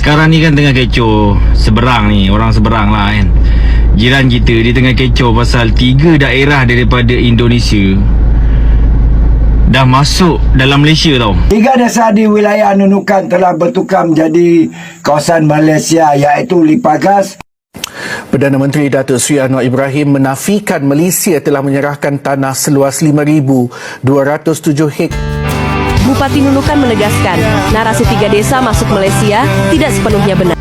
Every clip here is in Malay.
Sekarang ni kan tengah kecoh seberang ni, orang seberang lah kan. Jiran kita dia tengah kecoh pasal 3 daerah daripada Indonesia dah masuk dalam Malaysia tau. 3 desa di wilayah Nunukan telah bertukar menjadi kawasan Malaysia, iaitu Lipagas. Perdana Menteri Datuk Seri Anwar Ibrahim menafikan Malaysia telah menyerahkan tanah seluas 5,207 hektar. Bupati Nunukan menegaskan, narasi 3 desa masuk Malaysia tidak sepenuhnya benar.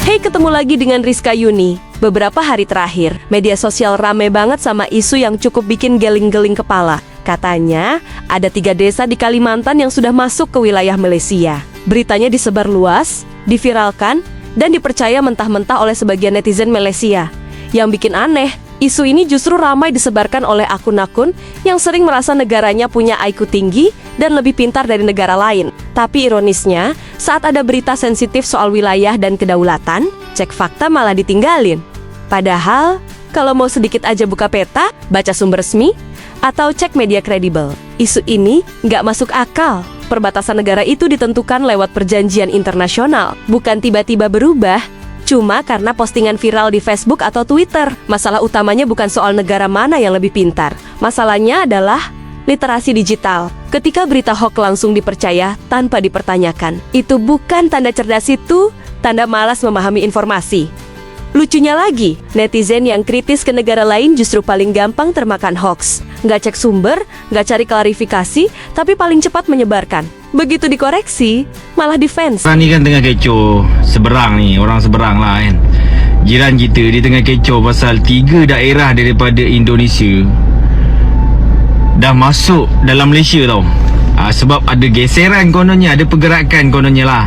Hey, ketemu lagi dengan Rizka Yuni. Beberapa hari terakhir, media sosial rame banget sama isu yang cukup bikin geling-geling kepala. Katanya, ada 3 desa di Kalimantan yang sudah masuk ke wilayah Malaysia. Beritanya disebar luas, diviralkan, dan dipercaya mentah-mentah oleh sebagian netizen Malaysia. Yang bikin aneh, isu ini justru ramai disebarkan oleh akun-akun yang sering merasa negaranya punya IQ tinggi dan lebih pintar dari negara lain. Tapi ironisnya, saat ada berita sensitif soal wilayah dan kedaulatan, cek fakta malah ditinggalin. Padahal, kalau mau sedikit aja buka peta, baca sumber resmi, atau cek media kredibel, isu ini nggak masuk akal. Perbatasan negara itu ditentukan lewat perjanjian internasional, bukan tiba-tiba berubah cuma karena postingan viral di Facebook atau Twitter. Masalah utamanya bukan soal negara mana yang lebih pintar. Masalahnya adalah literasi digital. Ketika berita hoax langsung dipercaya tanpa dipertanyakan, itu bukan tanda cerdas, itu tanda malas memahami informasi. Lucunya lagi, netizen yang kritis ke negara lain justru paling gampang termakan hoax. Nggak cek sumber, nggak cari klarifikasi, tapi paling cepat menyebarkan. Begitu dikoreksi, malah defense. Sekarang ni kan tengah kecoh seberang ni, orang seberang lah kan. Jiran kita dia tengah kecoh pasal 3 daerah daripada Indonesia dah masuk dalam Malaysia tau. Sebab ada geseran kononnya, ada pergerakan kononnya lah.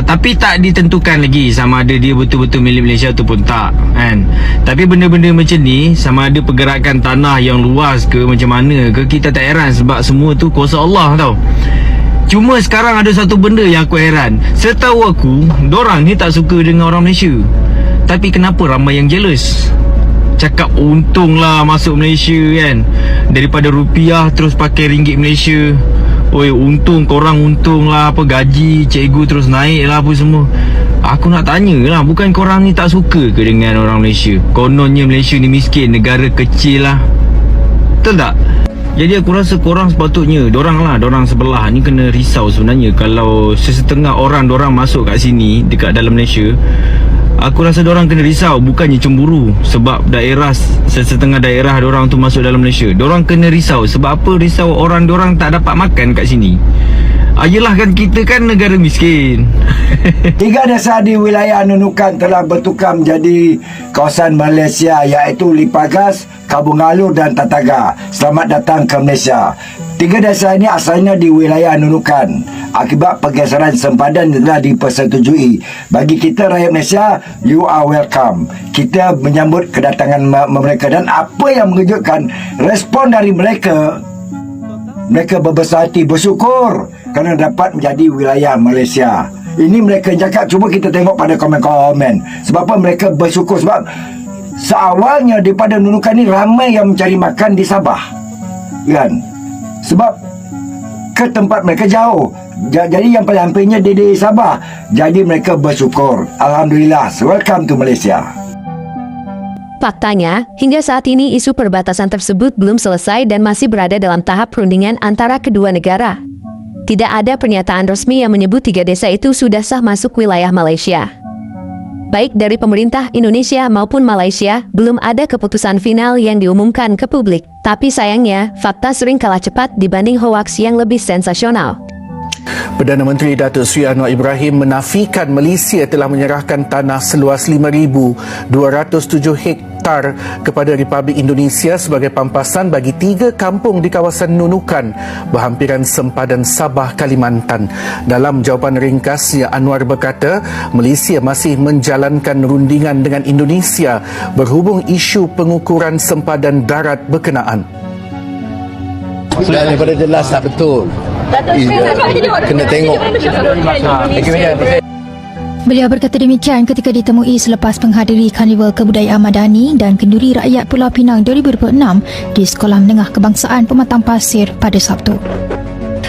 Tapi tak ditentukan lagi sama ada dia betul-betul milik Malaysia ataupun tak kan. Tapi benda-benda macam ni, sama ada pergerakan tanah yang luas ke macam mana ke, kita tak heran sebab semua tu kuasa Allah tau. Cuma sekarang ada satu benda yang aku heran. Setahu aku, dorang ni tak suka dengan orang Malaysia. Tapi kenapa ramai yang jealous? Cakap untung lah masuk Malaysia kan, daripada rupiah terus pakai ringgit Malaysia. Oi, untung, korang untung lah, apa gaji cikgu terus naik lah apa semua. Aku nak tanya lah, bukan korang ni tak suka ke dengan orang Malaysia? Kononnya Malaysia ni miskin, negara kecil lah. Betul tak? Jadi aku rasa korang sepatutnya, dorang sebelah ni kena risau sebenarnya. Kalau sesetengah orang dorang masuk kat sini, dekat dalam Malaysia, aku rasa dorang kena risau, bukannya cemburu sebab sesetengah daerah dorang tu masuk dalam Malaysia. Dorang kena risau sebab apa? Risau orang dorang tak dapat makan kat sini. Yelah kan, kita kan negara miskin. 3 desa di wilayah Nunukan telah bertukar menjadi kawasan Malaysia, iaitu Lipagas, Kabung Alu dan Tataga. Selamat datang ke Malaysia. 3 desa ini asalnya di wilayah Nunukan. Akibat pergeseran sempadan telah dipersetujui. Bagi kita rakyat Malaysia, you are welcome. Kita menyambut kedatangan mereka, dan apa yang mengejutkan, respon dari mereka berbesar hati, bersyukur kerana dapat menjadi wilayah Malaysia. Ini mereka cakap, cuba kita tengok pada komen-komen. Sebab apa mereka bersyukur? Sebab seawalnya daripada Nunukan ni ramai yang mencari makan di Sabah kan, sebab ke tempat mereka jauh. Jadi yang paling hampirnya di Sabah. Jadi mereka bersyukur. Alhamdulillah, welcome to Malaysia. Faktanya, hingga saat ini isu perbatasan tersebut belum selesai dan masih berada dalam tahap perundingan antara kedua negara. Tidak ada pernyataan resmi yang menyebut 3 desa itu sudah sah masuk wilayah Malaysia. Baik dari pemerintah Indonesia maupun Malaysia, belum ada keputusan final yang diumumkan ke publik. Tapi sayangnya, fakta sering kalah cepat dibanding hoaks yang lebih sensasional. Perdana Menteri Datuk Seri Anwar Ibrahim menafikan Malaysia telah menyerahkan tanah seluas 5,207 hektar kepada Republik Indonesia sebagai pampasan bagi 3 kampung di kawasan Nunukan, berhampiran sempadan Sabah, Kalimantan. Dalam jawapan ringkasnya, Anwar berkata, Malaysia masih menjalankan rundingan dengan Indonesia berhubung isu pengukuran sempadan darat berkenaan. Sudah daripada jelas tak betul. Kena tengok. Beliau berkata demikian ketika ditemui selepas menghadiri Karnival Kebudayaan Madani dan Kenduri Rakyat Pulau Pinang 2026 di Sekolah Menengah Kebangsaan Pematang Pasir pada Sabtu.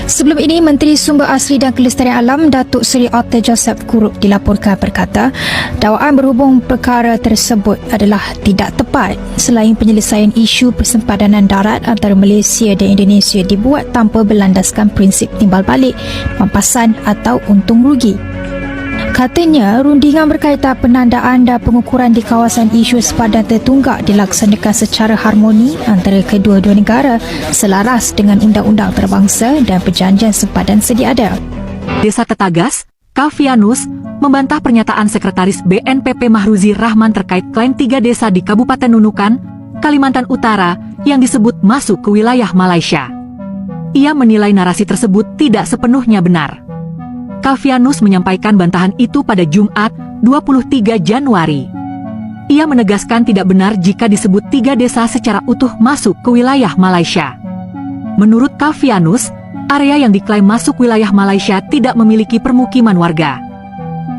Sebelum ini, Menteri Sumber Asli dan Kelestarian Alam Datuk Seri Otter Joseph Kurup dilaporkan berkata, dakwaan berhubung perkara tersebut adalah tidak tepat selain penyelesaian isu persempadanan darat antara Malaysia dan Indonesia dibuat tanpa berlandaskan prinsip timbal balik, pampasan atau untung rugi. Katanya, rundingan berkaitan penandaan dan pengukuran di kawasan isu sepadan tertunggak dilaksanakan secara harmoni antara kedua-dua negara selaras dengan undang-undang antarabangsa dan perjanjian sepadan sedia ada. Desa Tetagas, Kavianus, membantah pernyataan Sekretaris BNPP Mahruzi Rahman terkait klaim 3 desa di Kabupaten Nunukan, Kalimantan Utara yang disebut masuk ke wilayah Malaysia. Ia menilai narasi tersebut tidak sepenuhnya benar. Kavianus menyampaikan bantahan itu pada Jumat, 23 Januari. Ia menegaskan tidak benar jika disebut 3 desa secara utuh masuk ke wilayah Malaysia. Menurut Kavianus, area yang diklaim masuk wilayah Malaysia tidak memiliki permukiman warga.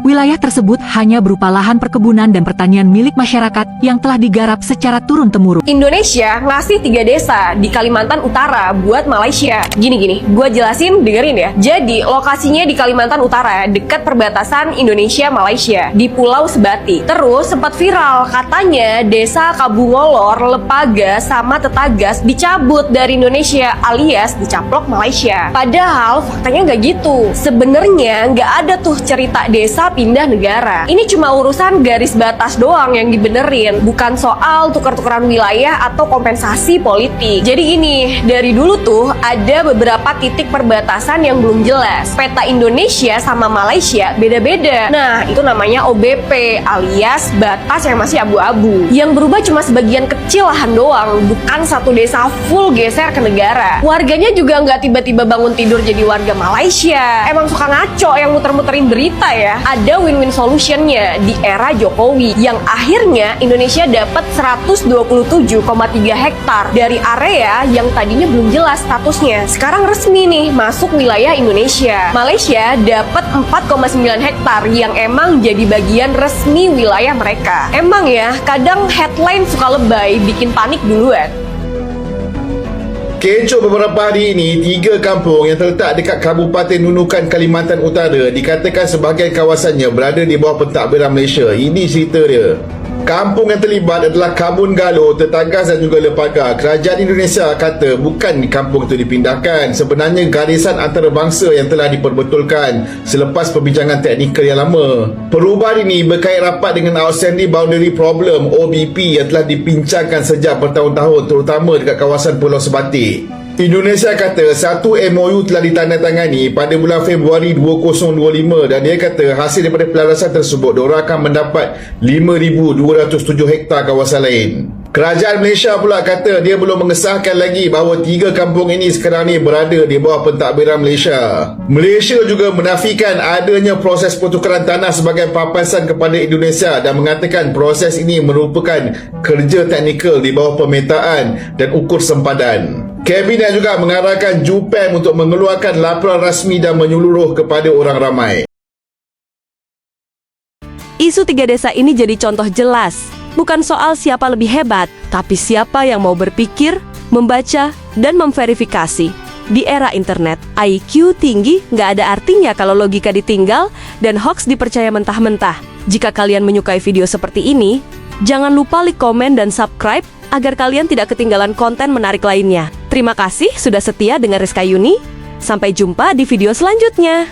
Wilayah tersebut hanya berupa lahan perkebunan dan pertanian milik masyarakat yang telah digarap secara turun-temurun. Indonesia ngasih 3 desa di Kalimantan Utara buat Malaysia. Gini, gue jelasin, dengerin ya. Jadi, lokasinya di Kalimantan Utara, dekat perbatasan Indonesia-Malaysia, di Pulau Sebati. Terus, sempat viral, katanya desa Kabungolor, Lepaga, sama Tetagas dicabut dari Indonesia alias dicaplok Malaysia. Padahal, faktanya nggak gitu. Sebenarnya nggak ada tuh cerita desa pindah negara. Ini cuma urusan garis batas doang yang dibenerin, bukan soal tukar-tukaran wilayah atau kompensasi politik. Jadi ini, dari dulu tuh ada beberapa titik perbatasan yang belum jelas. Peta Indonesia sama Malaysia beda-beda. Nah, itu namanya OBP alias batas yang masih abu-abu. Yang berubah cuma sebagian kecil lahan doang, bukan satu desa full geser ke negara. Warganya juga nggak tiba-tiba bangun tidur jadi warga Malaysia. Emang suka ngaco yang muter-muterin berita ya. Ada win-win solutionnya di era Jokowi yang akhirnya Indonesia dapat 127,3 hektar dari area yang tadinya belum jelas statusnya. Sekarang resmi nih masuk wilayah Indonesia. Malaysia dapat 4,9 hektar yang emang jadi bagian resmi wilayah mereka. Emang ya, kadang headline suka lebay bikin panik duluan. Kecoh beberapa hari ini, 3 kampung yang terletak dekat Kabupaten Nunukan, Kalimantan Utara dikatakan sebahagian kawasannya berada di bawah pentadbiran Malaysia. Ini cerita dia. Kampung yang terlibat adalah Kabun Galo, Tetagas dan juga Lepaga. Kerajaan Indonesia kata bukan kampung itu dipindahkan. Sebenarnya garisan antarabangsa yang telah diperbetulkan selepas perbincangan teknikal yang lama. Perubahan ini berkait rapat dengan Outstanding Boundary Problem (OBP) yang telah dipincangkan sejak bertahun-tahun, terutama dekat kawasan Pulau Sebatik. Indonesia kata satu MOU telah ditandatangani pada bulan Februari 2025 dan dia kata hasil daripada pelarasan tersebut diorang akan mendapat 5,207 hektar kawasan lain. Kerajaan Malaysia pula kata dia belum mengesahkan lagi bahawa 3 kampung ini sekarang ni berada di bawah pentadbiran Malaysia. Malaysia juga menafikan adanya proses pertukaran tanah sebagai pampasan kepada Indonesia dan mengatakan proses ini merupakan kerja teknikal di bawah pemetaan dan ukur sempadan. Kabinet juga mengarahkan JUPEM untuk mengeluarkan laporan rasmi dan menyeluruh kepada orang ramai. Isu 3 desa ini jadi contoh jelas. Bukan soal siapa lebih hebat, tapi siapa yang mau berpikir, membaca, dan memverifikasi. Di era internet, IQ tinggi nggak ada artinya kalau logika ditinggal dan hoax dipercaya mentah-mentah. Jika kalian menyukai video seperti ini, jangan lupa like, komen, dan subscribe agar kalian tidak ketinggalan konten menarik lainnya. Terima kasih sudah setia dengan Rizka Yuni. Sampai jumpa di video selanjutnya.